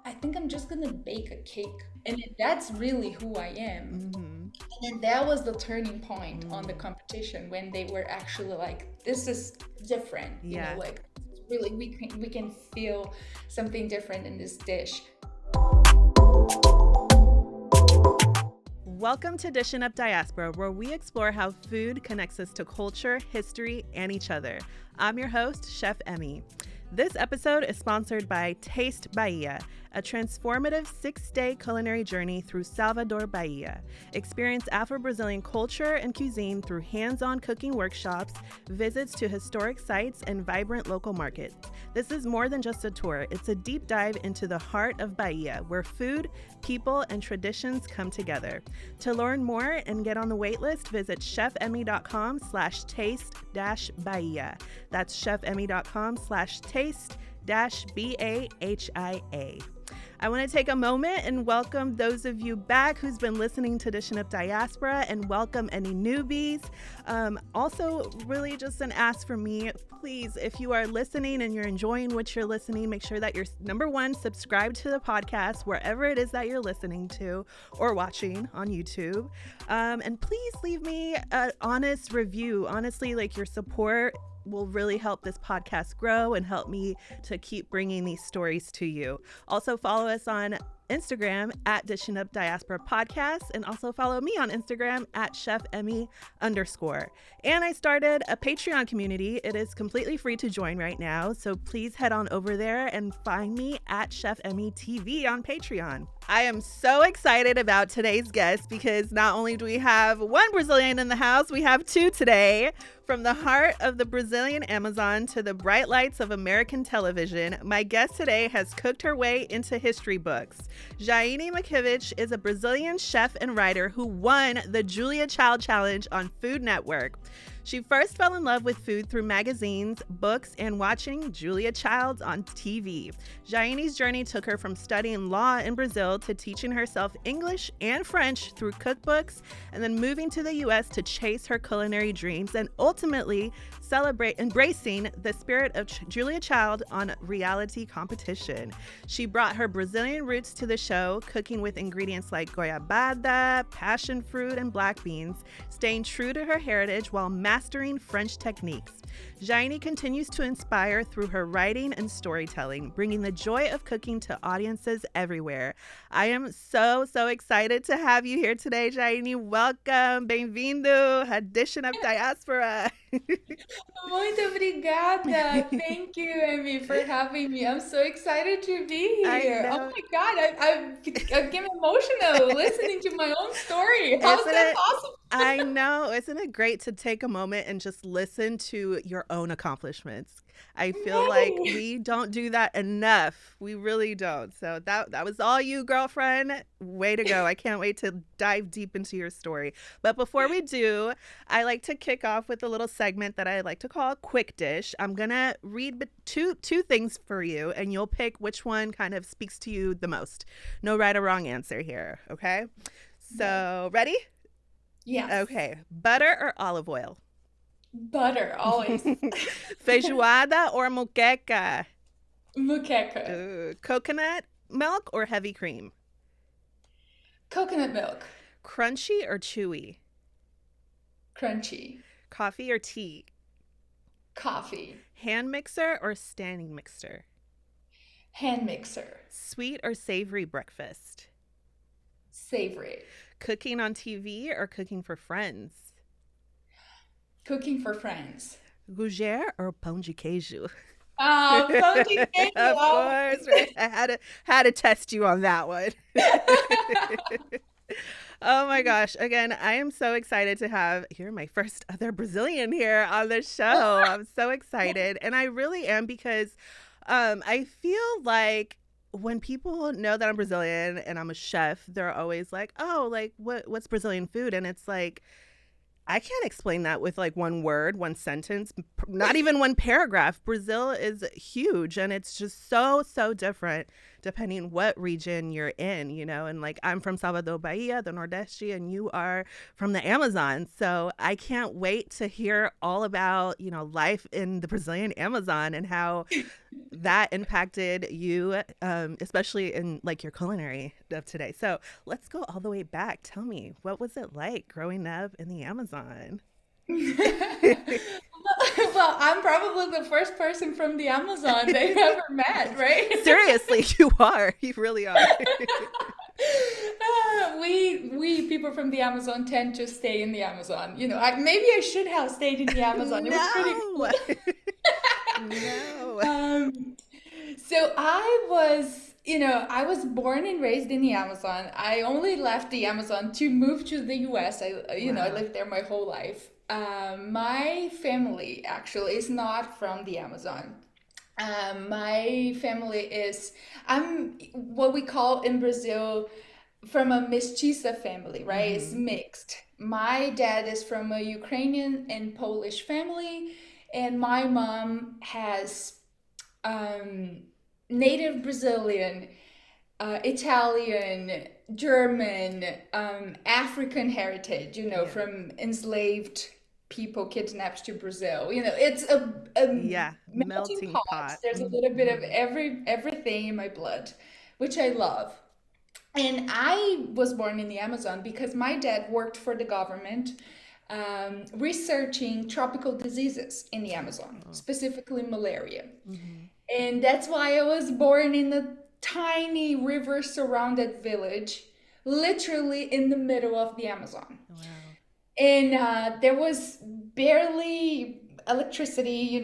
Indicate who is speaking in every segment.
Speaker 1: I think I'm just gonna bake a cake. And that's really who I am.
Speaker 2: Mm-hmm.
Speaker 1: And then that was the turning point on the
Speaker 2: Mm.
Speaker 1: competition when they were actually like, this is different,
Speaker 2: Yeah.
Speaker 1: like really we can feel something different in this dish.
Speaker 2: Welcome to Dishing Up Diaspora, where we explore how food connects us to culture, history, and each other. I'm your host, Chef Emmy. This episode is sponsored by Taste Bahia, a transformative 6-day culinary journey through Salvador, Bahia. Experience Afro-Brazilian culture and cuisine through hands-on cooking workshops, visits to historic sites, and vibrant local markets. This is more than just a tour. It's a deep dive into the heart of Bahia, where food, people, and traditions come together. To learn more and get on the waitlist, visit chefemmy.com/taste-bahia. That's chefemmy.com/taste-bahia. I want to take a moment and welcome those of you back who's been listening to Dishing Up Diaspora, and welcome any newbies. Also, really just an ask from me, please, if you are listening and you're enjoying what you're listening, make sure that you're, number one, subscribed to the podcast wherever it is that you're listening to or watching on YouTube. And please leave me an honest review. Honestly, like, your support will really help this podcast grow and help me to keep bringing these stories to you. Also follow us on Instagram at Dishing Up Diaspora Podcast, and also follow me on Instagram at ChefEmmy_. And I started a Patreon community. It is completely free to join right now, so please head on over there and find me at Chef Emmy TV on Patreon. I am so excited about today's guest because not only do we have one Brazilian in the house, we have two today. From the heart of the Brazilian Amazon to the bright lights of American television, my guest today has cooked her way into history books. Jaine Mackievicz is a Brazilian chef and writer who won the Julia Child Challenge on Food Network. She first fell in love with food through magazines, books, and watching Julia Child on TV. Jaine's journey took her from studying law in Brazil to teaching herself English and French through cookbooks, and then moving to the US to chase her culinary dreams and ultimately embracing the spirit of Julia Child on reality competition. She brought her Brazilian roots to the show, cooking with ingredients like goiabada, passion fruit, and black beans, staying true to her heritage while mastering French techniques. Jaine continues to inspire through her writing and storytelling, bringing the joy of cooking to audiences everywhere. I am so excited to have you here today, Jaine. Welcome, bem-vindo a Dishing Up Diaspora.
Speaker 1: Muito obrigada. Thank you, Emmy, for having me. I'm so excited to be
Speaker 2: I
Speaker 1: here. Oh
Speaker 2: know.
Speaker 1: my God, I'm getting emotional listening to my own story. How is
Speaker 2: Isn't
Speaker 1: that
Speaker 2: it?
Speaker 1: possible?
Speaker 2: I know. Isn't it great to take a moment and just listen to your own accomplishments? I feel like
Speaker 1: No.
Speaker 2: we don't do that enough. We really don't. So that was all you, girlfriend. Way to go. I can't wait to dive deep into your story. But before we do, I like to kick off with a little segment that I like to call a quick dish. I'm going to read two things for you, and you'll pick which one kind of speaks to you the most. No right or wrong answer here, okay? So, ready?
Speaker 1: Yes.
Speaker 2: Okay. Butter or olive oil?
Speaker 1: Butter, always.
Speaker 2: Feijoada or moqueca?
Speaker 1: Muqueca.
Speaker 2: Coconut milk or heavy cream?
Speaker 1: Coconut milk.
Speaker 2: Crunchy or chewy?
Speaker 1: Crunchy.
Speaker 2: Coffee or tea?
Speaker 1: Coffee.
Speaker 2: Hand mixer or standing mixer?
Speaker 1: Hand mixer.
Speaker 2: Sweet or savory breakfast?
Speaker 1: Savory.
Speaker 2: Cooking on TV or cooking for friends?
Speaker 1: Cooking for friends.
Speaker 2: Gougère or pão de queijo?
Speaker 1: Pão de queijo.
Speaker 2: Of course, right? I had to test you on that one. Oh my gosh. Again, I am so excited to have, you're my first other Brazilian here on the show. I'm so excited. And I really am because I feel like when people know that I'm Brazilian and I'm a chef, they're always like, oh, like what's Brazilian food? And it's like, I can't explain that with like one word, one sentence, not even one paragraph. Brazil is huge and it's just so different. depending what region you're in, and like I'm from Salvador Bahia, the Nordeste, and you are from the Amazon. So I can't wait to hear all about, life in the Brazilian Amazon and how that impacted you, especially in like your culinary of today. So let's go all the way back. Tell me, what was it like growing up in the Amazon?
Speaker 1: Well, I'm probably the first person from the Amazon they've ever met, right?
Speaker 2: Seriously, you are. You really are.
Speaker 1: We people from the Amazon tend to stay in the Amazon. Maybe I should have stayed in the Amazon. It was pretty
Speaker 2: No.
Speaker 1: cool.
Speaker 2: No.
Speaker 1: Um, so I was born and raised in the Amazon. I only left the Amazon to move to the US. I
Speaker 2: Wow.
Speaker 1: lived there my whole life. My family actually is not from the Amazon. My family I'm what we call in Brazil from a mestiça family, right? It's
Speaker 2: Mm-hmm.
Speaker 1: mixed. My dad is from a Ukrainian and Polish family, and my mom has um, native Brazilian, Italian, German, African heritage,
Speaker 2: Yeah.
Speaker 1: from enslaved people kidnapped to Brazil. It's a
Speaker 2: Yeah.
Speaker 1: melting
Speaker 2: Melting
Speaker 1: pot.
Speaker 2: pot.
Speaker 1: There's a little bit of
Speaker 2: Mm-hmm.
Speaker 1: everything in my blood, which I love. And I was born in the Amazon because my dad worked for the government researching tropical diseases in the Amazon,
Speaker 2: Oh.
Speaker 1: specifically malaria.
Speaker 2: Mm-hmm.
Speaker 1: And that's why I was born in a tiny river surrounded village, literally in the middle of the Amazon.
Speaker 2: Wow.
Speaker 1: And there was barely electricity,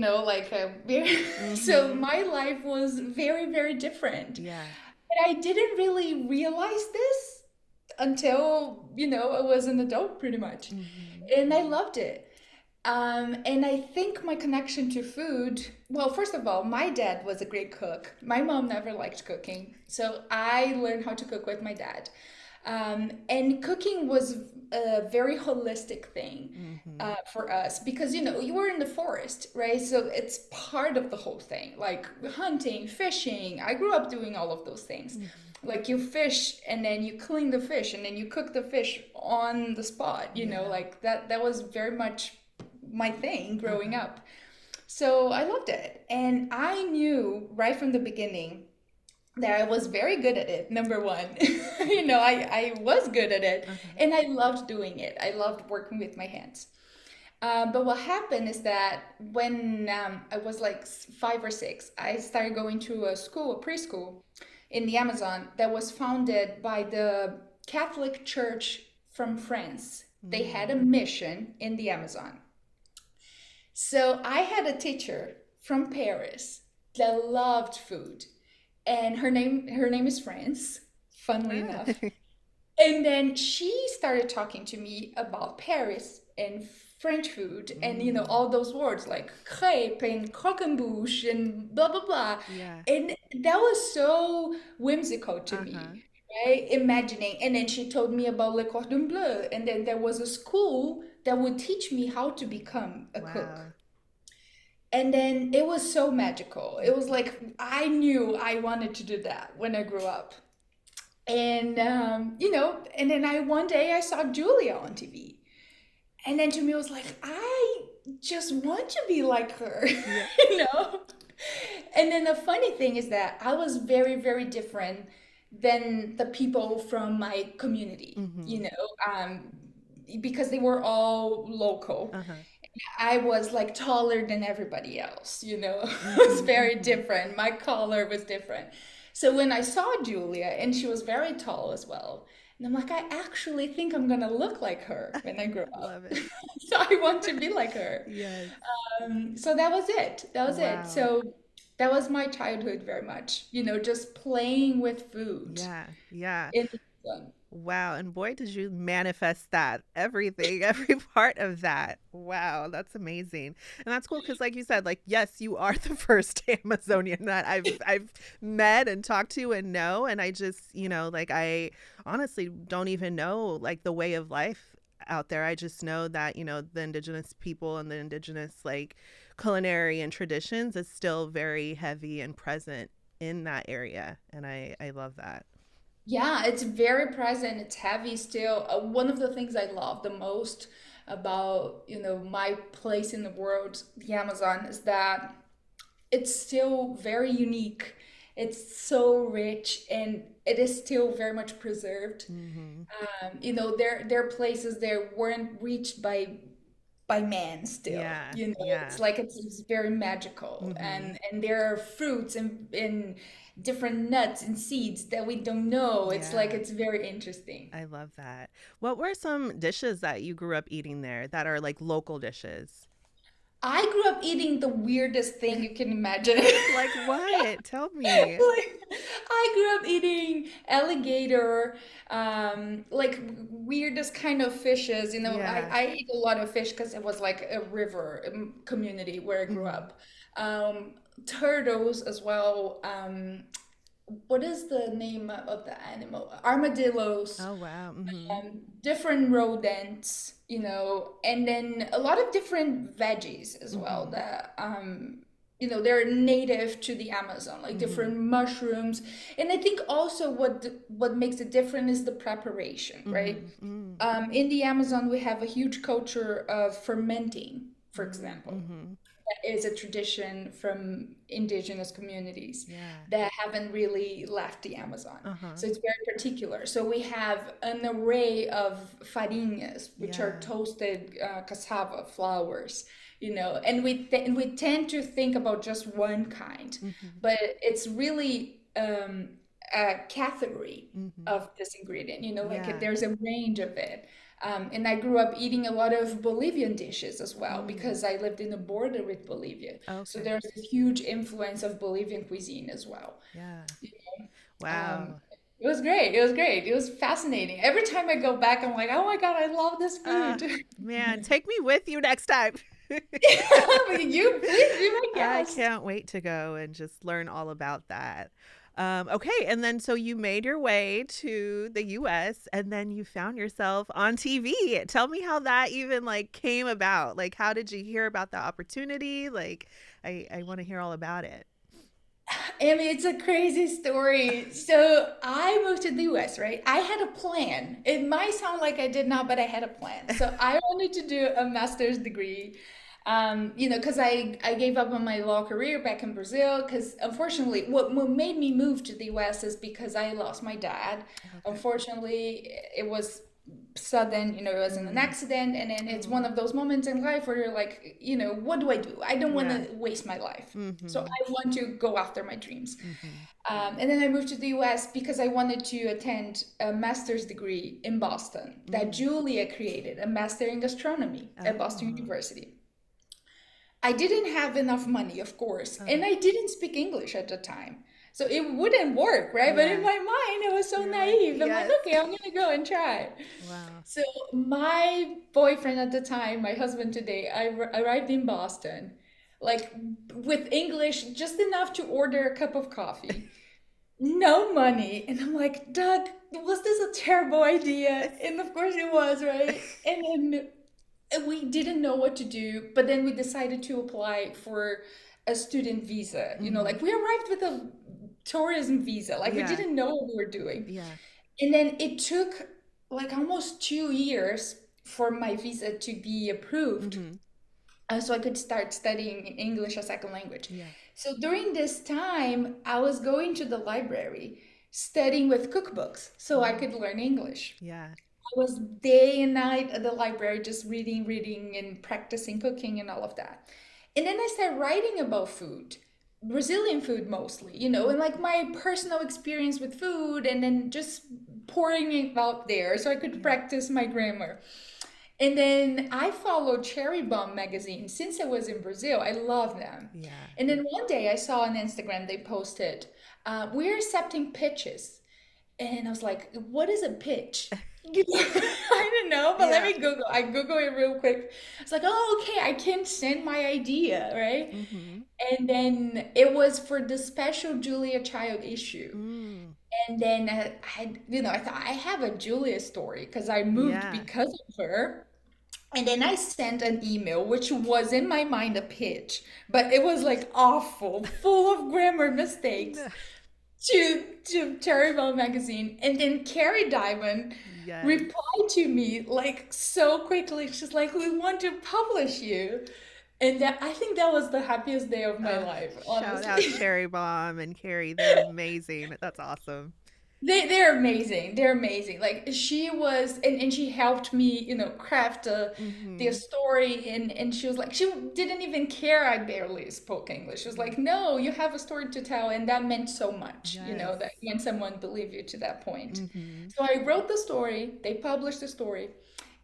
Speaker 1: so
Speaker 2: Mm-hmm.
Speaker 1: my life was very, very different.
Speaker 2: Yeah.
Speaker 1: But I didn't really realize this until, I was an adult pretty much.
Speaker 2: Mm-hmm.
Speaker 1: And I loved it. And I think my connection to food, well, first of all, my dad was a great cook. My mom never liked cooking. So I learned how to cook with my dad. And cooking was a very holistic thing
Speaker 2: Mm-hmm.
Speaker 1: for us because, you were in the forest, right? So it's part of the whole thing, like hunting, fishing. I grew up doing all of those things.
Speaker 2: Mm-hmm.
Speaker 1: Like you fish and then you clean the fish and then you cook the fish on the spot,
Speaker 2: Yeah.
Speaker 1: like that was very much my thing growing
Speaker 2: Uh-huh.
Speaker 1: up. So I loved it. And I knew right from the beginning that I was very good at it, number one. I was good at it
Speaker 2: Uh-huh.
Speaker 1: and I loved doing it. I loved working with my hands. But what happened is that when I was like 5 or 6, I started going to a preschool in the Amazon that was founded by the Catholic Church from France. They had a
Speaker 2: Mm.
Speaker 1: mission in the Amazon. So I had a teacher from Paris that loved food, and her name is France, funnily
Speaker 2: Ah.
Speaker 1: enough. And then she started talking to me about Paris and French food and
Speaker 2: Mm.
Speaker 1: all those words like crepe and croquembouche and blah blah blah.
Speaker 2: Yeah.
Speaker 1: And that was so whimsical to
Speaker 2: Uh-huh.
Speaker 1: me, right? Imagining. And then she told me about Le Cordon Bleu. And then there was a school that would teach me how to become a cook.
Speaker 2: Wow.
Speaker 1: And then it was so magical. It was
Speaker 2: Mm-hmm.
Speaker 1: like I knew I wanted to do that when I grew up. And then I one day I saw Julia on TV. And then to me it was like, I just want to be like her,
Speaker 2: Yeah.
Speaker 1: you know? And then the funny thing is that I was very, very different than the people from my community,
Speaker 2: Mm-hmm.
Speaker 1: because they were all local.
Speaker 2: Uh-huh.
Speaker 1: I was like taller than everybody else, It was
Speaker 2: Mm-hmm.
Speaker 1: very
Speaker 2: Mm-hmm.
Speaker 1: different. My color was different. So when I saw Julia, and she was very tall as well, and I'm like, I actually think I'm gonna look like her when I grow up.
Speaker 2: Love it.
Speaker 1: So I want to be like her.
Speaker 2: Yes.
Speaker 1: So that was it. That was it.
Speaker 2: Wow.
Speaker 1: So that was my childhood very much, just playing with food
Speaker 2: Yeah. Yeah.
Speaker 1: in the sun.
Speaker 2: Wow. And boy, did you manifest that. Everything, every part of that. Wow. That's amazing. And that's cool because like you said, like, yes, you are the first Amazonian that I've met and talked to and know. And I just, like I honestly don't even know like the way of life out there. I just know that, the indigenous people and the indigenous like culinary and traditions is still very heavy and present in that area, and I love that.
Speaker 1: Yeah, it's very present. It's heavy still. One of the things I love the most about, my place in the world, the Amazon, is that it's still very unique. It's so rich and it is still very much preserved.
Speaker 2: Hmm.
Speaker 1: There are places that weren't reached by man still.
Speaker 2: Yeah, yeah.
Speaker 1: It's like it's very magical,
Speaker 2: Hmm.
Speaker 1: and there are fruits and different nuts and seeds that we don't know. It's like
Speaker 2: Yeah,
Speaker 1: it's very interesting.
Speaker 2: I love that. What were some dishes that you grew up eating there that are like local dishes?
Speaker 1: I grew up eating the weirdest thing you can imagine.
Speaker 2: Like what? Tell me.
Speaker 1: Like, I grew up eating alligator, like weirdest kind of fishes.
Speaker 2: Yeah.
Speaker 1: I ate a lot of fish because it was like a river community where I grew
Speaker 2: Hmm.
Speaker 1: up. Turtles as well. What is the name of the animal? Armadillos,
Speaker 2: Oh wow. Hmm.
Speaker 1: different rodents, and then a lot of different veggies as well
Speaker 2: Hmm.
Speaker 1: that they're native to the Amazon, like
Speaker 2: Hmm.
Speaker 1: different mushrooms. And I think also what makes it different is the preparation, right?
Speaker 2: Hmm.
Speaker 1: In the Amazon, we have a huge culture of fermenting, for
Speaker 2: Hmm.
Speaker 1: example.
Speaker 2: Hmm.
Speaker 1: That is a tradition from indigenous communities
Speaker 2: Yeah.
Speaker 1: that haven't really left the Amazon.
Speaker 2: Uh-huh.
Speaker 1: So it's very particular. So we have an array of farinhas, which are
Speaker 2: Yeah.
Speaker 1: toasted cassava flours, and we tend to think about just one kind,
Speaker 2: Hmm.
Speaker 1: but it's really a category
Speaker 2: Hmm.
Speaker 1: of this ingredient, like
Speaker 2: Yeah.
Speaker 1: there's a range of it. And I grew up eating a lot of Bolivian dishes as well
Speaker 2: Mm.
Speaker 1: because I lived in the border with Bolivia. So
Speaker 2: Okay.
Speaker 1: there's this huge influence of Bolivian cuisine as well.
Speaker 2: Yeah.
Speaker 1: Um,
Speaker 2: Wow.
Speaker 1: it was great. It was great. It was fascinating. Every time I go back, I'm like, oh my God, I love this
Speaker 2: Uh,
Speaker 1: food.
Speaker 2: Man, take me with you next time.
Speaker 1: You please be my
Speaker 2: I
Speaker 1: guest.
Speaker 2: can't wait to go and just learn all about that. Okay, and then so you made your way to the US and then you found yourself on TV. Tell me how that even like came about. Like how did you hear about the opportunity? Like I want to hear all about it.
Speaker 1: I mean, it's a crazy story. So I moved to the US, right? I had a plan. It might sound like I did not, but I had a plan. So I wanted to do a master's degree, because I gave up on my law career back in Brazil. Because unfortunately, what made me move to the US is because I lost my dad.
Speaker 2: Okay.
Speaker 1: Unfortunately, it was sudden, it was in an
Speaker 2: Mm.
Speaker 1: accident, and then it's one
Speaker 2: Oh.
Speaker 1: of those moments in life where you're like, what do I do? I don't want
Speaker 2: Yeah.
Speaker 1: to waste my life. So
Speaker 2: Mhm.
Speaker 1: I want to go after my dreams.
Speaker 2: Mhm.
Speaker 1: And then I moved to the US because I wanted to attend a master's degree in Boston that
Speaker 2: Mm.
Speaker 1: Julia created, a master in gastronomy at Boston
Speaker 2: Oh.
Speaker 1: University. I didn't have enough money, of course, and
Speaker 2: Uh-huh.
Speaker 1: I didn't speak English at the time. So it wouldn't work, right? But in
Speaker 2: Yeah.
Speaker 1: my mind, I was so
Speaker 2: You're like,
Speaker 1: naive. I'm like,
Speaker 2: yes.
Speaker 1: okay, I'm gonna go and try.
Speaker 2: Wow.
Speaker 1: So my boyfriend at the time, my husband today, arrived in Boston, like with English just enough to order a cup of coffee, no money, and I'm like, Doug, was this a terrible idea? And of course it was, right? And then we didn't know what to do, but then we decided to apply for a student visa.
Speaker 2: Mhm.
Speaker 1: Like we arrived with a tourism visa, like we
Speaker 2: Yeah.
Speaker 1: didn't know what we were doing.
Speaker 2: Yeah.
Speaker 1: And then it took like almost 2 years for my visa to be approved,
Speaker 2: Mhm.
Speaker 1: so I could start studying English as second language.
Speaker 2: Yeah.
Speaker 1: So during this time, I was going to the library, studying with cookbooks so I
Speaker 2: Oh.
Speaker 1: could learn English.
Speaker 2: Yeah.
Speaker 1: I was day and night at the library just reading, reading, and practicing cooking and all of that. And then I started writing about food, Brazilian food mostly, and like my personal experience with food, and then just pouring it out there so I could
Speaker 2: Yeah.
Speaker 1: practice my grammar. And then I followed Cherry Bomb magazine since I was in Brazil. I love them.
Speaker 2: Yeah.
Speaker 1: And then one day I saw on Instagram they posted, "We're accepting pitches." And I was like, what is a pitch? I don't know, but let
Speaker 2: Yeah.
Speaker 1: me Google. I Google it real quick. It's like, oh, okay, I can send my idea, right?
Speaker 2: Mhm.
Speaker 1: And then it was for the special Julia Child issue.
Speaker 2: Mm.
Speaker 1: And then I thought I have a Julia story because I moved
Speaker 2: Yeah.
Speaker 1: because of her. And then I sent an email, which was in my mind a pitch, but it was like awful, full of grammar mistakes
Speaker 2: No.
Speaker 1: to Cherry Bell magazine. And then Carrie Diamond
Speaker 2: Yes.
Speaker 1: replied to me like so quickly. She's like, "We want to publish you." And that I think that was the happiest day of my life,
Speaker 2: Shout out
Speaker 1: honestly.
Speaker 2: Cherry Bomb and Carrie. They're amazing. That's awesome.
Speaker 1: They're amazing. They're amazing. Like she was, and she helped me, craft the
Speaker 2: Mm-hmm.
Speaker 1: story. And she was like, she didn't even care I barely spoke English. She was like, no, you have a story to tell, and that meant so much.
Speaker 2: Yes.
Speaker 1: That when someone believed you to that point.
Speaker 2: Mm-hmm.
Speaker 1: So I wrote the story. They published the story,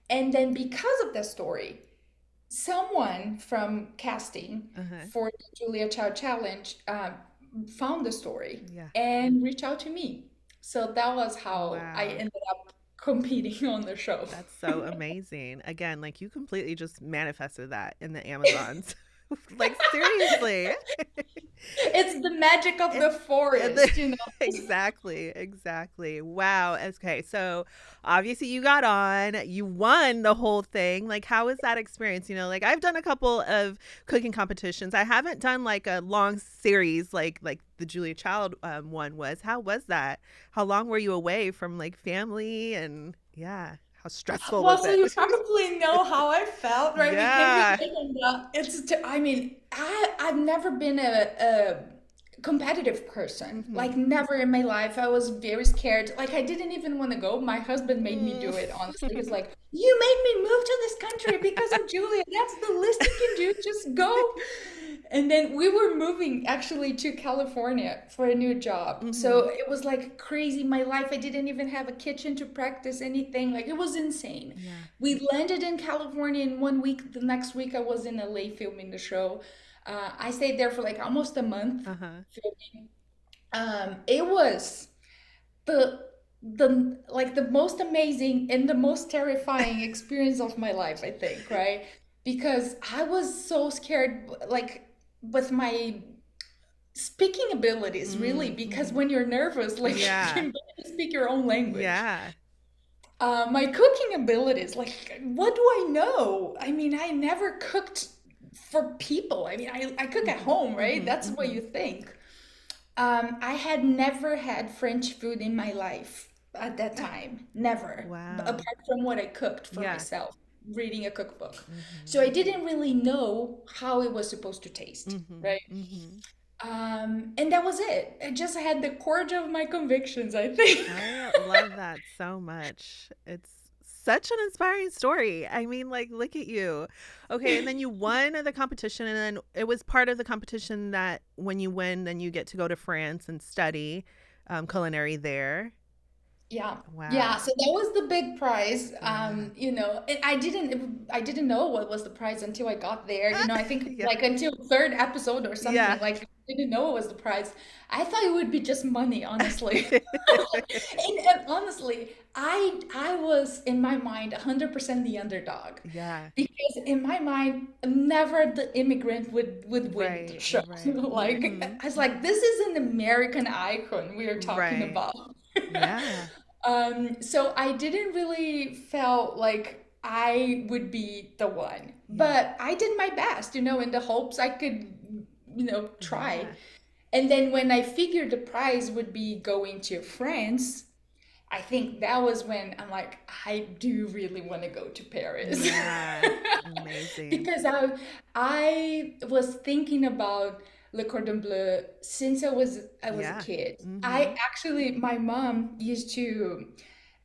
Speaker 1: and then because of the story, someone from casting
Speaker 2: Uh-huh.
Speaker 1: for the Julia Child Challenge found the story
Speaker 2: Yeah.
Speaker 1: and reached out to me. So that was how I
Speaker 2: Wow.
Speaker 1: ended up competing on the show.
Speaker 2: That's so amazing. Again, like you completely just manifested that in the Amazons. Like seriously.
Speaker 1: It's the magic of the
Speaker 2: It's the
Speaker 1: forest.
Speaker 2: exactly, exactly. Wow. Okay, so obviously you got on, you won the whole thing. Like, how was that experience? Like I've done a couple of cooking competitions. I haven't done like a long series like the Julia Child one was. How was that? How long were you away from like family and yeah? How stressful
Speaker 1: Well,
Speaker 2: was
Speaker 1: so
Speaker 2: it?
Speaker 1: you probably know how I felt, right? We can
Speaker 2: Yeah.
Speaker 1: relate on that. I mean, I've never been a competitive person.
Speaker 2: Mm-hmm.
Speaker 1: Like never in my life. I was very scared. Like I didn't even want to go. My husband made me
Speaker 2: Mm.
Speaker 1: do it, honestly. He's like, "You made me move to this country because of Julia. That's the least you can do. Just go." And then we were moving actually to California for a new job.
Speaker 2: Mm-hmm.
Speaker 1: So it was like crazy. My life, I didn't even have a kitchen to practice anything. Like it was insane.
Speaker 2: Yeah.
Speaker 1: We landed in California in 1 week. The next week, I was in LA filming the show. I stayed there for like almost a month
Speaker 2: Uh-huh.
Speaker 1: filming. It was the the most amazing and the most terrifying experience of my life, I think, right? Because I was so scared, like with my speaking abilities, really, because
Speaker 2: Mm-hmm.
Speaker 1: when you're nervous, like you
Speaker 2: Yeah.
Speaker 1: can barely speak your own language.
Speaker 2: Yeah.
Speaker 1: My cooking abilities, like, what do I know? I mean, I never cooked for people. I mean, I cook at
Speaker 2: Mm-hmm.
Speaker 1: home, right?
Speaker 2: Mm-hmm.
Speaker 1: That's what
Speaker 2: Mm-hmm.
Speaker 1: you think. I had never had French food in my life at that time. Never.
Speaker 2: Wow.
Speaker 1: Apart from what I cooked for
Speaker 2: Yeah.
Speaker 1: myself, reading a cookbook. So
Speaker 2: Mm-hmm.
Speaker 1: I didn't really know how it was supposed to taste,
Speaker 2: Mm-hmm.
Speaker 1: right?
Speaker 2: Mm-hmm.
Speaker 1: And that was it. I just had the courage of my convictions, I think.
Speaker 2: I love that so much. It's such an inspiring story. I mean, like, look at you. Okay, and then you won the competition, and then it was part of the competition that when you win, then you get to go to France and study culinary there.
Speaker 1: Yeah. Yeah,
Speaker 2: Wow.
Speaker 1: so that was the big prize.
Speaker 2: Yeah.
Speaker 1: And I didn't know what was the prize until I got there. I think
Speaker 2: Yeah.
Speaker 1: like until third episode or something,
Speaker 2: Yeah.
Speaker 1: like I didn't know what was the prize. I thought it would be just money, honestly. And honestly, I was in my mind 100% the underdog
Speaker 2: Yeah.
Speaker 1: because in my mind, never the immigrant would win the
Speaker 2: Right.
Speaker 1: show.
Speaker 2: Right.
Speaker 1: Like
Speaker 2: Mm-hmm.
Speaker 1: I was like, this is an American icon we are talking
Speaker 2: Right.
Speaker 1: about.
Speaker 2: Yeah.
Speaker 1: So I didn't really felt like I would be the one,
Speaker 2: Yeah.
Speaker 1: but I did my best, in the hopes I could, try.
Speaker 2: Yeah.
Speaker 1: And then when I figured the prize would be going to France, I think that was when I'm like, I do really want to go to Paris.
Speaker 2: Yeah. Amazing.
Speaker 1: Because I was thinking about Le Cordon Bleu since I was a
Speaker 2: Yeah.
Speaker 1: kid.
Speaker 2: Mm-hmm.
Speaker 1: My mom used to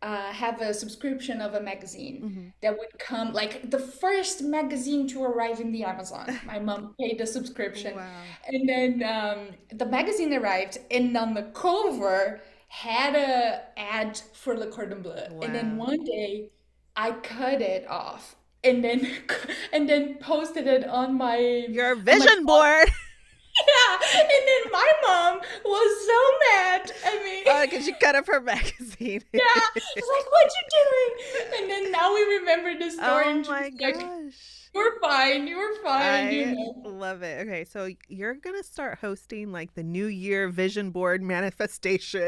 Speaker 1: have a subscription of a magazine
Speaker 2: Mm-hmm.
Speaker 1: that would come, like the first magazine to arrive in the Amazon. My mom paid the subscription,
Speaker 2: Wow.
Speaker 1: and then the magazine arrived, and on the cover had a ad for Le Cordon Bleu. And then
Speaker 2: Wow.
Speaker 1: one day, I cut it off, and then and then posted it
Speaker 2: Your
Speaker 1: on my
Speaker 2: vision board.
Speaker 1: yeah. And then my mom was so mad at me.
Speaker 2: Because you cut up her magazine.
Speaker 1: Yeah, she's like, "What you doing?" And then now we remember the story,
Speaker 2: Oh
Speaker 1: and she's
Speaker 2: my
Speaker 1: like,
Speaker 2: gosh.
Speaker 1: "You're fine, you're fine,"
Speaker 2: I love it. Okay, so you're gonna start hosting like the New Year vision board manifestation.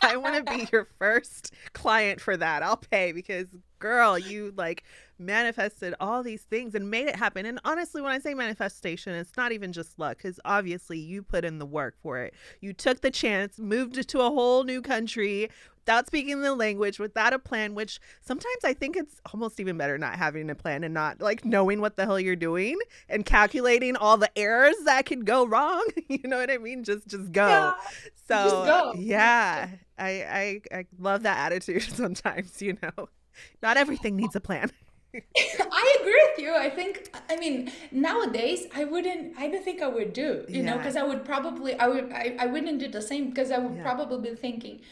Speaker 2: I want to be your first client for that. I'll pay because girl, you like manifested all these things and made it happen. And honestly, when I say manifestation, it's not even just luck because obviously you put in the work for it. You took the chance, moved to a whole new country without speaking the language, without a plan, which sometimes I think it's almost even better not having a plan and not like knowing what the hell you're doing and calculating all the errors that could go wrong. You know what I mean? Just go.
Speaker 1: Yeah, just
Speaker 2: So
Speaker 1: go.
Speaker 2: yeah, I love that attitude sometimes, you know. Not everything needs a plan.
Speaker 1: I agree with you. I mean, nowadays I don't think I would do,
Speaker 2: Yeah.
Speaker 1: because I wouldn't do the same because I would
Speaker 2: Yeah.
Speaker 1: probably be thinking,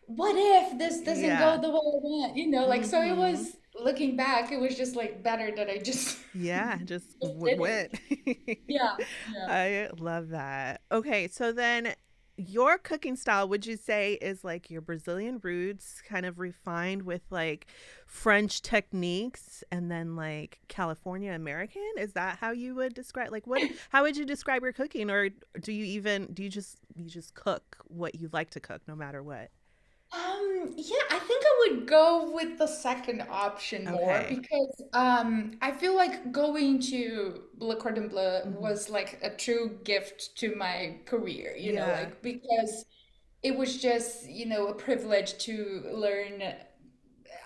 Speaker 1: what if this doesn't go
Speaker 2: Yeah.
Speaker 1: the way I want, so it
Speaker 2: Mhm.
Speaker 1: was, looking back, it was just like better that I just,
Speaker 2: Yeah, just
Speaker 1: just did it.
Speaker 2: went.
Speaker 1: Yeah, yeah.
Speaker 2: I love that. Okay, so then your cooking style, would you say, is like your Brazilian roots kind of refined with like French techniques and then like California American? Is that how you would describe how would you describe your cooking, or do you just cook what you like to cook no matter what?
Speaker 1: Yeah, I think I would go with the second option more
Speaker 2: Okay.
Speaker 1: because I feel like going to Le Cordon Bleu
Speaker 2: Mhm.
Speaker 1: was like a true gift to my career,
Speaker 2: Yeah.
Speaker 1: like because it was just, a privilege to learn.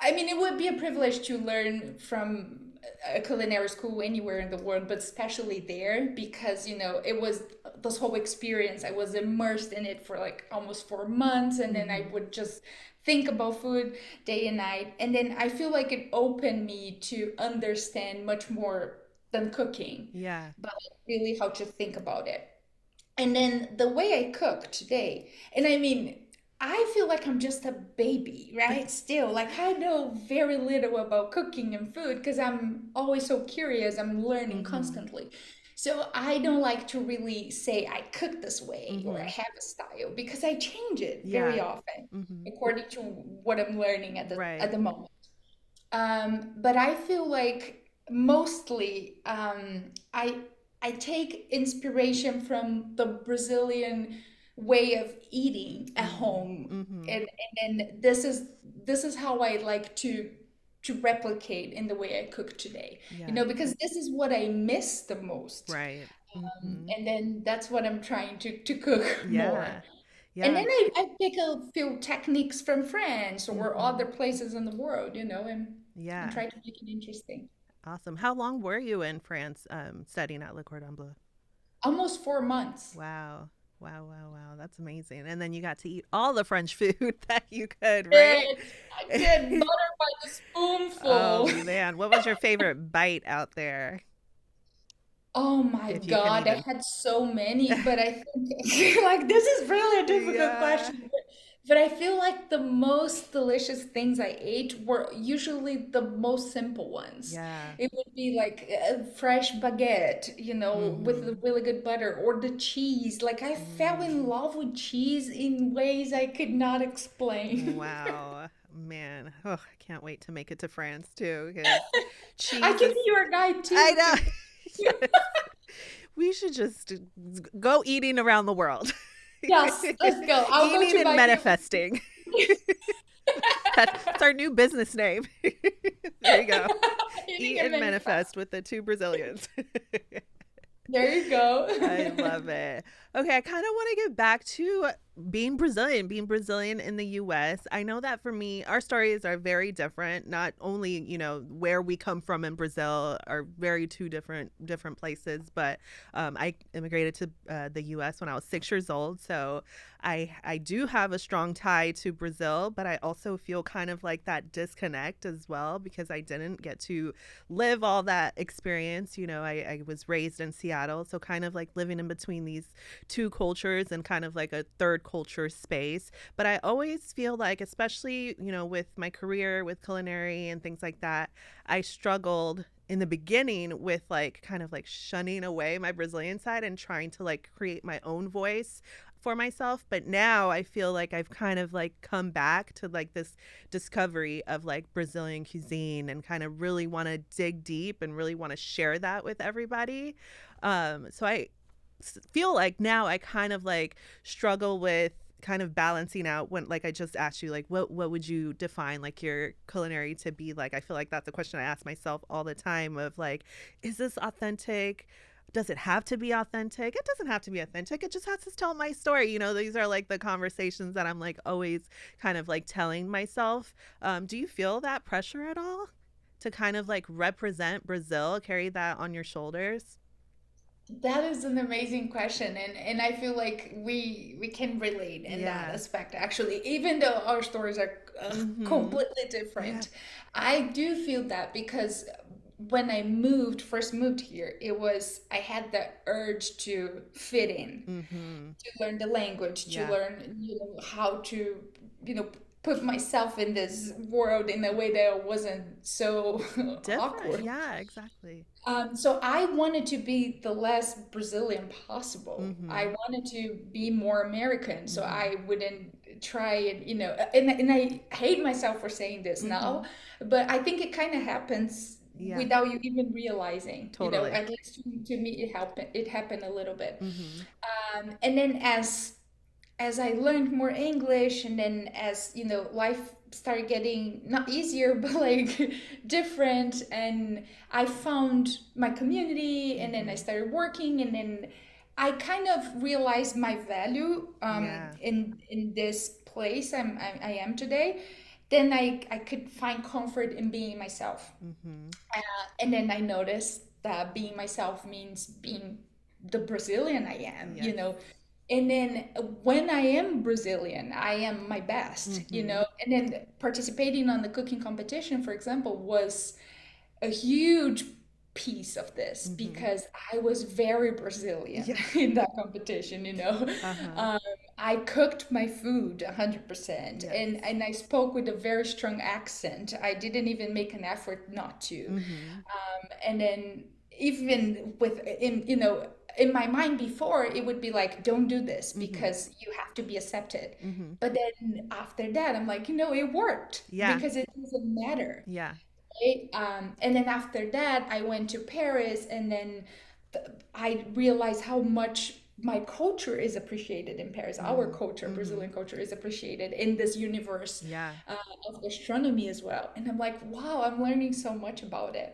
Speaker 1: I mean, it would be a privilege to learn from a culinary school anywhere in the world, but especially there because, it was this whole experience. I was immersed in it for like almost 4 months, and then I
Speaker 2: Mhm.
Speaker 1: would just think about food day and night. And then I feel like it opened me to understand much more than cooking,
Speaker 2: Yeah.
Speaker 1: but really how to think about it. And then the way I cook today, and I mean, I feel like I'm just a baby, right? Still, like I know very little about cooking and food because I'm always so curious. I'm learning
Speaker 2: Mhm.
Speaker 1: constantly. So I don't like to really say I cook this way or I
Speaker 2: Mhm.
Speaker 1: have a style because I change it very
Speaker 2: Yeah.
Speaker 1: often
Speaker 2: Mhm.
Speaker 1: according to what I'm learning at
Speaker 2: Right.
Speaker 1: the moment. But I feel like mostly I take inspiration from the Brazilian way of eating at
Speaker 2: Mhm.
Speaker 1: home,
Speaker 2: Mhm.
Speaker 1: and then this is how I like to replicate in the way I cook today.
Speaker 2: Yeah.
Speaker 1: Because this is what I miss the most.
Speaker 2: Right. Mhm.
Speaker 1: And then that's what I'm trying to cook more.
Speaker 2: Yeah.
Speaker 1: And
Speaker 2: Yeah.
Speaker 1: then I pick a few techniques from France or other
Speaker 2: Mhm.
Speaker 1: places in the world, and
Speaker 2: Yeah.
Speaker 1: try to make it interesting.
Speaker 2: Awesome. How long were you in France studying at Le Cordon Bleu?
Speaker 1: Almost 4 months.
Speaker 2: Wow. Wow, wow, wow. That's amazing. And then you got to eat all the French food that you could, right?
Speaker 1: I did butter by the
Speaker 2: Oh
Speaker 1: spoonful.
Speaker 2: man, what was your favorite bite out there?
Speaker 1: Oh my
Speaker 2: If you can
Speaker 1: God, I
Speaker 2: even.
Speaker 1: had so many, but I think like this is really a difficult
Speaker 2: Yeah.
Speaker 1: question. But I feel like the most delicious things I ate were usually the most simple ones.
Speaker 2: Yeah.
Speaker 1: It would be like a fresh baguette, with the
Speaker 2: Mhm.
Speaker 1: really good butter or the cheese. Like I fell in
Speaker 2: Mm.
Speaker 1: love with cheese in ways I could not explain.
Speaker 2: Wow. Man, oh, I can't wait to make it to France too because
Speaker 1: I
Speaker 2: cheese
Speaker 1: can
Speaker 2: is.
Speaker 1: be your guide
Speaker 2: I
Speaker 1: too.
Speaker 2: know. Yes. We should just go eating around the world.
Speaker 1: Yes, let's go. I'll go
Speaker 2: Eating
Speaker 1: to
Speaker 2: and
Speaker 1: Mackievicz.
Speaker 2: manifesting. That's our new business name. There you go.
Speaker 1: Eating
Speaker 2: Eat
Speaker 1: and
Speaker 2: and
Speaker 1: manifest.
Speaker 2: manifest with the two Brazilians.
Speaker 1: There you go.
Speaker 2: I love it. Okay, I kind of want to get back to being Brazilian in the US. I know that for me, our stories are very different. Not only, where we come from in Brazil are very two different places, but I immigrated to the US when I was 6 years old. So I do have a strong tie to Brazil, but I also feel kind of like that disconnect as well because I didn't get to live all that experience. I was raised in Seattle, so kind of like living in between these two cultures and kind of like a third culture space. But I always feel like, especially, with my career with culinary and things like that, I struggled in the beginning with like kind of like shunning away my Brazilian side and trying to like create my own voice for myself. But now I feel like I've kind of like come back to like this discovery of like Brazilian cuisine and kind of really want to dig deep and really want to share that with everybody. So I feel like now I kind of like struggle with kind of balancing out when, like I just asked you, like what would you define like your culinary to be like? I feel like that's a question I ask myself all the time of like, is this authentic? Does it have to be authentic? It doesn't have to be authentic. It just has to tell my story. These are like the conversations that I'm like always kind of like telling myself. Do you feel that pressure at all to kind of like represent Brazil, carry that on your shoulders?
Speaker 1: That is an amazing question, and I feel like we can relate in that
Speaker 2: Yeah.
Speaker 1: aspect actually, even though our stories are
Speaker 2: Mm-hmm.
Speaker 1: completely
Speaker 2: Yeah.
Speaker 1: different. I do feel that because when I first moved here, I had the urge to fit in,
Speaker 2: Mm-hmm.
Speaker 1: to learn the language, to
Speaker 2: Yeah.
Speaker 1: learn, how to, you know, put myself in this world in a way that wasn't so
Speaker 2: Different.
Speaker 1: awkward.
Speaker 2: Yeah, exactly.
Speaker 1: So I wanted to be the less Brazilian possible. I
Speaker 2: Mm-hmm.
Speaker 1: wanted to be more American, so
Speaker 2: Mm-hmm.
Speaker 1: I wouldn't try and, and I hate myself for saying this
Speaker 2: Mm-hmm.
Speaker 1: now, but I think it kind of happens
Speaker 2: Yeah,
Speaker 1: without you even realizing,
Speaker 2: totally.
Speaker 1: at least to me it happened a little bit.
Speaker 2: Mm-hmm.
Speaker 1: And then as I learned more English, and then as life started getting not easier but like different, and I found my community, and then I
Speaker 2: Mm-hmm.
Speaker 1: started working, and then I kind of realized my value
Speaker 2: Yeah.
Speaker 1: in this place I am today. Then I could find comfort in being myself.
Speaker 2: Mm-hmm.
Speaker 1: And then I noticed that being myself means being the Brazilian I am,
Speaker 2: Yes.
Speaker 1: And then when I am Brazilian, I am my best,
Speaker 2: Mm-hmm.
Speaker 1: And then participating on the cooking competition, for example, was a huge piece of this
Speaker 2: Mm-hmm.
Speaker 1: because I was very Brazilian
Speaker 2: Yeah.
Speaker 1: in that competition,
Speaker 2: Uh-huh.
Speaker 1: Um, I cooked my food 100%,
Speaker 2: Yes.
Speaker 1: and I spoke with a very strong accent. I didn't even make an effort not to.
Speaker 2: Mm-hmm.
Speaker 1: And then even in my mind before, it would be like, don't do this
Speaker 2: Mm-hmm.
Speaker 1: because you have to be accepted.
Speaker 2: Mm-hmm.
Speaker 1: But then after that, I'm like, it worked
Speaker 2: Yeah.
Speaker 1: because it doesn't matter.
Speaker 2: Yeah.
Speaker 1: Right? And then after that, I went to Paris, and then I realized how much my culture is appreciated in Paris. Our
Speaker 2: Mm.
Speaker 1: culture,
Speaker 2: Mm-hmm.
Speaker 1: Brazilian culture, is appreciated in this universe
Speaker 2: Yeah.
Speaker 1: uh, of gastronomy as well. And I'm like, wow, I'm learning so much about it.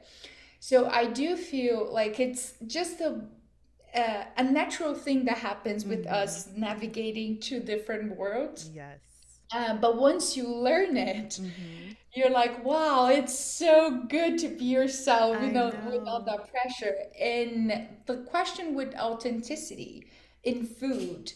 Speaker 1: So I do feel like it's just a natural thing that happens with
Speaker 2: Mm-hmm.
Speaker 1: us navigating two different worlds.
Speaker 2: Yes.
Speaker 1: But once you learn it,
Speaker 2: Mm-hmm.
Speaker 1: you're like, wow, it's so good to be yourself,
Speaker 2: I
Speaker 1: without
Speaker 2: know.
Speaker 1: that pressure. And the question with authenticity in food,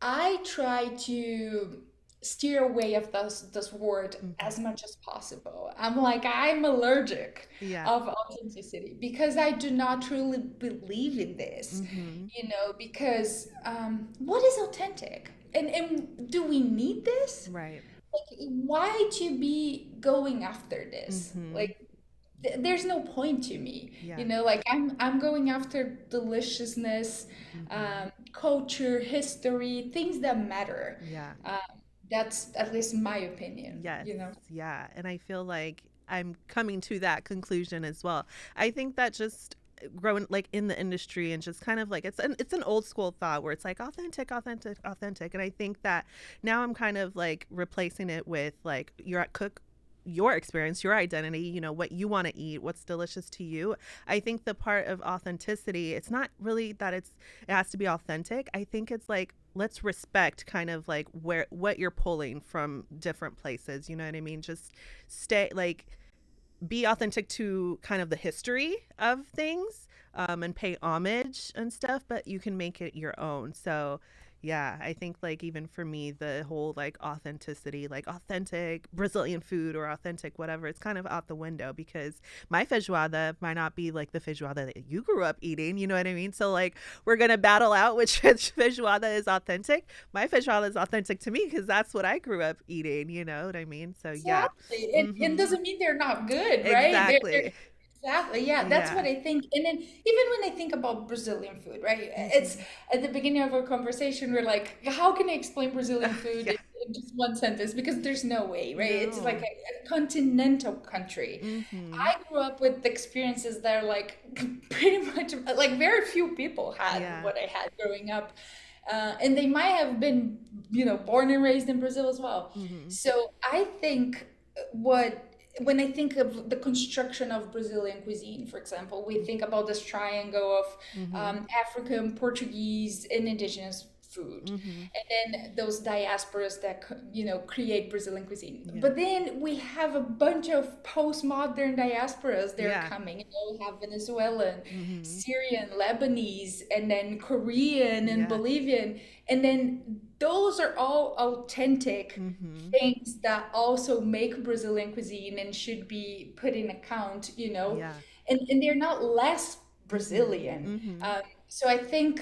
Speaker 1: I try to steer away of this word as
Speaker 2: Mm-hmm.
Speaker 1: much as possible. I'm like, I'm allergic
Speaker 2: Yeah.
Speaker 1: of authenticity because I do not truly believe in this,
Speaker 2: Mm-hmm.
Speaker 1: because what is authentic? And do we need this?
Speaker 2: Right.
Speaker 1: Like, why to be going after this?
Speaker 2: Mm-hmm.
Speaker 1: Like, there's no point to me,
Speaker 2: Yeah.
Speaker 1: like I'm going after deliciousness,
Speaker 2: Mm-hmm.
Speaker 1: culture, history, things that matter.
Speaker 2: Yeah.
Speaker 1: um, that's at least my opinion,
Speaker 2: Yes. Yeah. And I feel like I'm coming to that conclusion as well. I think that just growing like in the industry and just kind of like it's an old school thought where it's like authentic, authentic, authentic. And I think that now I'm kind of like replacing it with like your experience, your identity, what you want to eat, what's delicious to you. I think the part of authenticity, it's not really that it has to be authentic. I think it's like let's respect kind of like what you're pulling from different places, you know what I mean? Just stay like be authentic to kind of the history of things, and pay homage and stuff, but you can make it your own. So, yeah, I think like even for me, the whole like authenticity, like authentic Brazilian food or authentic whatever, it's kind of out the window because my feijoada might not be like the feijoada that you grew up eating. You know what I mean? So like we're gonna battle out which feijoada is authentic. My feijoada is authentic to me because that's what I grew up eating. You know what I mean? So yeah.
Speaker 1: Exactly. It
Speaker 2: Mm-hmm.
Speaker 1: doesn't mean they're not good, right?
Speaker 2: Exactly.
Speaker 1: Exactly. Yeah, that's what
Speaker 2: Yeah.
Speaker 1: I think. And then even when I think about Brazilian food, right? It's
Speaker 2: Mm-hmm.
Speaker 1: at the beginning of our conversation, we're like, how can I explain Brazilian food
Speaker 2: Yeah.
Speaker 1: in just one sentence? Because there's no way, right? It's like
Speaker 2: No.
Speaker 1: a continental country.
Speaker 2: Mm-hmm.
Speaker 1: I grew up with experiences that are like pretty much like very few people had
Speaker 2: Yeah.
Speaker 1: what I had growing up. And they might have been, born and raised in Brazil as well.
Speaker 2: Mm-hmm.
Speaker 1: So I think what when I think of the construction of Brazilian cuisine, for example, we think about this triangle of
Speaker 2: Mm-hmm.
Speaker 1: African, Portuguese, and indigenous food,
Speaker 2: Mm-hmm.
Speaker 1: and then those diasporas that create Brazilian cuisine.
Speaker 2: Yeah.
Speaker 1: But then we have a bunch of postmodern diasporas that are
Speaker 2: Yeah.
Speaker 1: coming. We have Venezuelan,
Speaker 2: Mm-hmm.
Speaker 1: Syrian, Lebanese, and then Korean and
Speaker 2: Yeah.
Speaker 1: Bolivian, and then those are all authentic
Speaker 2: Mm-hmm.
Speaker 1: things that also make Brazilian cuisine and should be put in account.
Speaker 2: Yeah.
Speaker 1: And they're not less
Speaker 2: Mm-hmm.
Speaker 1: Brazilian.
Speaker 2: Mm-hmm.
Speaker 1: So I think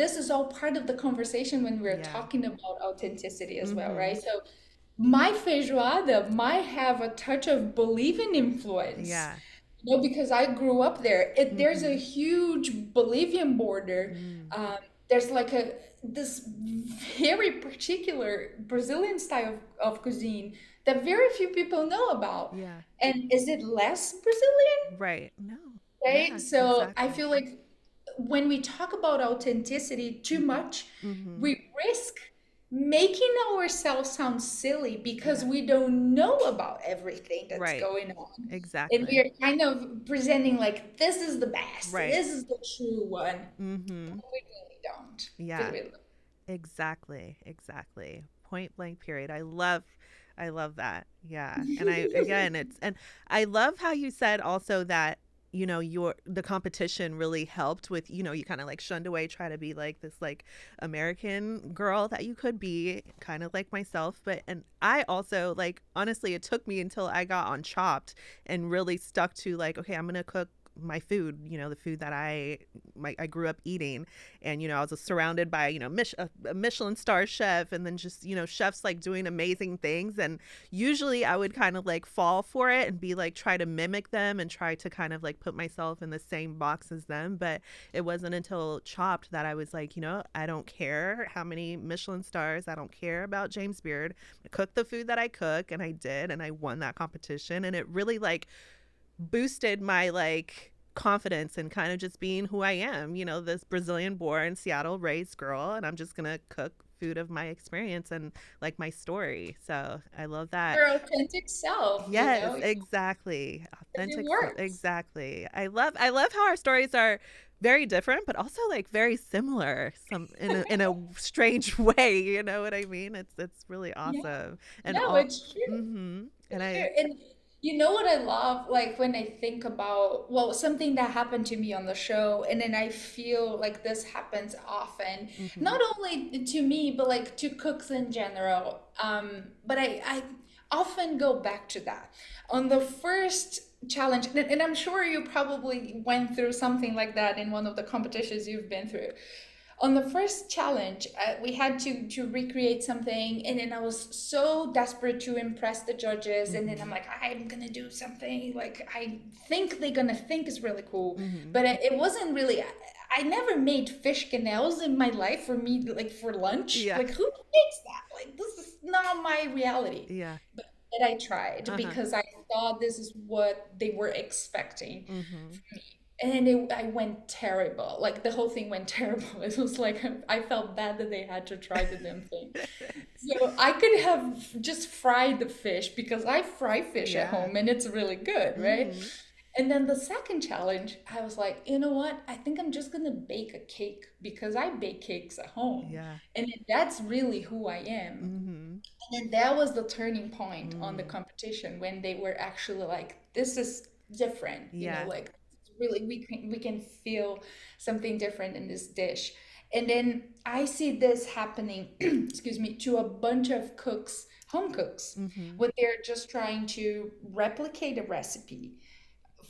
Speaker 1: this is all part of the conversation when we're
Speaker 2: Yeah.
Speaker 1: talking about authenticity as well,
Speaker 2: Mm-hmm.
Speaker 1: right? So my feijoada might have a touch of Bolivian influence,
Speaker 2: Yeah.
Speaker 1: because I grew up there. There's a
Speaker 2: Mm-hmm.
Speaker 1: huge Bolivian border.
Speaker 2: Mm.
Speaker 1: There's like this very particular Brazilian style of cuisine that very few people know about.
Speaker 2: Yeah.
Speaker 1: And is it less Brazilian?
Speaker 2: Right. No.
Speaker 1: Right?
Speaker 2: Yeah,
Speaker 1: So I
Speaker 2: exactly.
Speaker 1: feel like when we talk about authenticity too
Speaker 2: Mm-hmm.
Speaker 1: much,
Speaker 2: Mm-hmm.
Speaker 1: we risk making ourselves sound silly because
Speaker 2: Yeah.
Speaker 1: we don't know about everything that's
Speaker 2: Right.
Speaker 1: going on. And we
Speaker 2: Exactly.
Speaker 1: are kind of presenting like this is the best,
Speaker 2: Right.
Speaker 1: this is the true one.
Speaker 2: Mm-hmm.
Speaker 1: We really don't.
Speaker 2: Yeah.
Speaker 1: Really.
Speaker 2: Exactly. Exactly. Point blank period. I love that. Yeah. And I again and I love how you said also that your the competition really helped with you kind of like shunned away try to be like this like American girl that you could be kind of like myself but and I also like honestly it took me until I got on Chopped and really stuck to like okay I'm gonna cook my food the food that I grew up eating and I was surrounded by a Michelin star chef and then just chefs like doing amazing things and usually I would kind of like fall for it and be like try to mimic them and try to kind of like put myself in the same box as them but it wasn't until Chopped that I was like I don't care how many Michelin stars I don't care about James Beard I cook the food that I cook and I did and I won that competition and it really like boosted my like confidence and kind of just being who I am, this Brazilian born, Seattle raised girl, and I'm just gonna cook food of my experience and like my story. So I love that.
Speaker 1: Your authentic self,
Speaker 2: Yes, exactly.
Speaker 1: it
Speaker 2: Authentic
Speaker 1: works.
Speaker 2: exactly. I love how our stories are very different but also like very similar some in a strange way, you know what I mean? It's really
Speaker 1: Yeah.
Speaker 2: awesome. And
Speaker 1: No,
Speaker 2: all
Speaker 1: it's true.
Speaker 2: mhm. And
Speaker 1: It's true.
Speaker 2: I
Speaker 1: And you know what I love? Like when I think about, well, something that happened to me on the show, and then I feel like this happens often,
Speaker 2: mhm.
Speaker 1: not only to me, but like to cooks in general. But I often go back to that. On the first challenge, and I'm sure you probably went through something like that in one of the competitions you've been through. On the first challenge, we had to recreate something, and then I was so desperate to impress the judges, and then I'm
Speaker 2: Mhm.
Speaker 1: like, I'm gonna do something like I think they're gonna think is really cool,
Speaker 2: Mhm.
Speaker 1: but it wasn't really. I never made fish canals in my life for me, like for lunch.
Speaker 2: Yeah.
Speaker 1: Like who makes that? Like this is not my reality.
Speaker 2: Yeah.
Speaker 1: But I tried
Speaker 2: Uh-huh.
Speaker 1: because I thought this is what they were expecting,
Speaker 2: Mhm.
Speaker 1: and I went terrible. Like the whole thing went terrible. It was like I felt bad that they had to try the damn thing. So I could have just fried the fish because I fry fish at
Speaker 2: Yeah.
Speaker 1: home and it's really good, right?
Speaker 2: Mhm.
Speaker 1: And then the second challenge, I was like, you know what? I think I'm just gonna bake a cake because I bake cakes at home.
Speaker 2: Yeah.
Speaker 1: And that's really who I am.
Speaker 2: Mhm.
Speaker 1: And then that was the turning point on the
Speaker 2: Mm.
Speaker 1: competition when they were actually like, this is different,
Speaker 2: Yeah.
Speaker 1: like really we can feel something different in this dish. And then I see this happening, excuse me, to a bunch of cooks, home cooks,
Speaker 2: Mhm.
Speaker 1: when they're just trying to replicate a recipe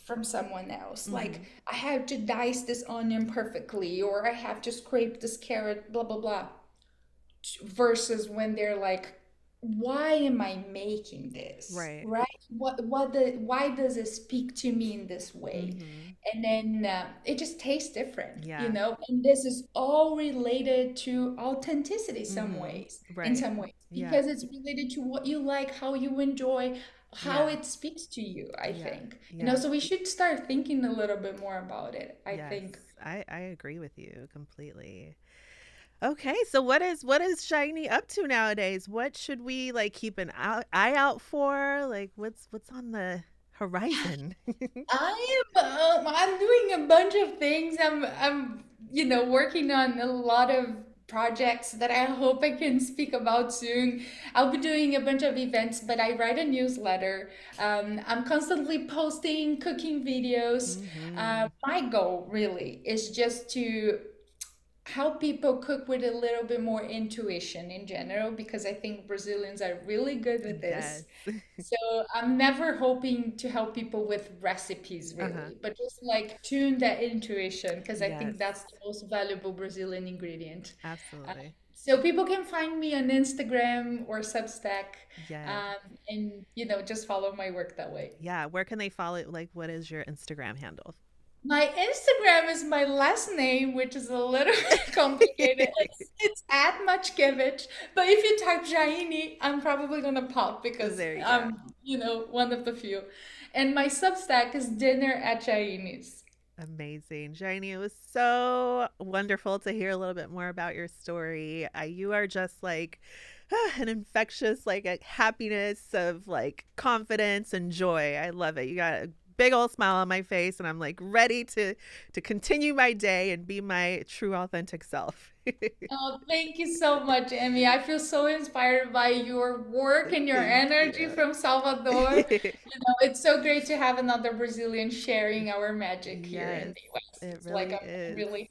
Speaker 1: from someone else. Like,
Speaker 2: Mhm.
Speaker 1: I have to dice this onion perfectly, or I have to scrape this carrot, blah, blah, blah, versus when they're like, why am I making this,
Speaker 2: Right.
Speaker 1: right? Why does it speak to me in this way?
Speaker 2: Mhm.
Speaker 1: And then it just tastes different,
Speaker 2: Yeah.
Speaker 1: and this is all related to authenticity
Speaker 2: Mhm.
Speaker 1: in
Speaker 2: Right.
Speaker 1: some ways,
Speaker 2: Yeah.
Speaker 1: because it's related to what you like, how you enjoy, how
Speaker 2: Yeah.
Speaker 1: it speaks to you, I
Speaker 2: Yeah.
Speaker 1: think.
Speaker 2: Yeah.
Speaker 1: So we should start thinking a little bit more about it, I
Speaker 2: Yes.
Speaker 1: think.
Speaker 2: I agree with you completely. Okay, so what is Shiny up to nowadays? What should we like keep an eye out for? Like what's on the horizon?
Speaker 1: I'm doing a bunch of things. I'm working on a lot of projects that I hope I can speak about soon. I'll be doing a bunch of events, but I write a newsletter. I'm constantly posting cooking videos.
Speaker 2: Mhm.
Speaker 1: My goal really is just to help people cook with a little bit more intuition in general, because I think Brazilians are really good with this.
Speaker 2: Yes.
Speaker 1: So I'm never hoping to help people with recipes
Speaker 2: Uh-huh.
Speaker 1: really, but just like tune that intuition, because I
Speaker 2: Yes.
Speaker 1: think that's the most valuable Brazilian ingredient. Uh,
Speaker 2: Absolutely.
Speaker 1: so people can find me on Instagram or Substack,
Speaker 2: Yes.
Speaker 1: and just follow my work that way.
Speaker 2: Yeah, where can they follow, like what is your Instagram handle?
Speaker 1: My Instagram is my last name, which is a little complicated. It's at Mackievicz, but if you type Jaine, I'm probably gonna pop because
Speaker 2: There you go.
Speaker 1: I'm one of the few. And my Substack is dinner at Jaine's.
Speaker 2: Amazing. Jaine, it was so wonderful to hear a little bit more about your story. You are just like an infectious, like a happiness of like confidence and joy. I love it. You got a big old smile on my face, and I'm like ready to continue my day and be my true authentic self.
Speaker 1: Oh, thank you so much, Emmy. I feel so inspired by your work and your
Speaker 2: Thank
Speaker 1: energy
Speaker 2: you.
Speaker 1: from Salvador. It's so great to have another Brazilian sharing our magic here in
Speaker 2: Yes,
Speaker 1: the US.
Speaker 2: it
Speaker 1: It's like
Speaker 2: really
Speaker 1: I'm
Speaker 2: is.
Speaker 1: really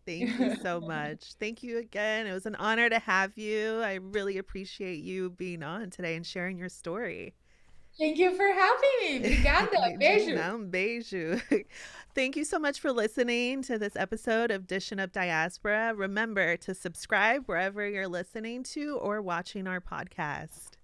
Speaker 2: Thank you
Speaker 1: happy.
Speaker 2: so much. Thank you again. It was an honor to have you. I really appreciate you being on today and sharing your story.
Speaker 1: Thank you for having me. Obrigada. Beijo.
Speaker 2: Não, beijo. Thank you so much for listening to this episode of Dishing Up Diaspora. Remember to subscribe wherever you're listening to or watching our podcast.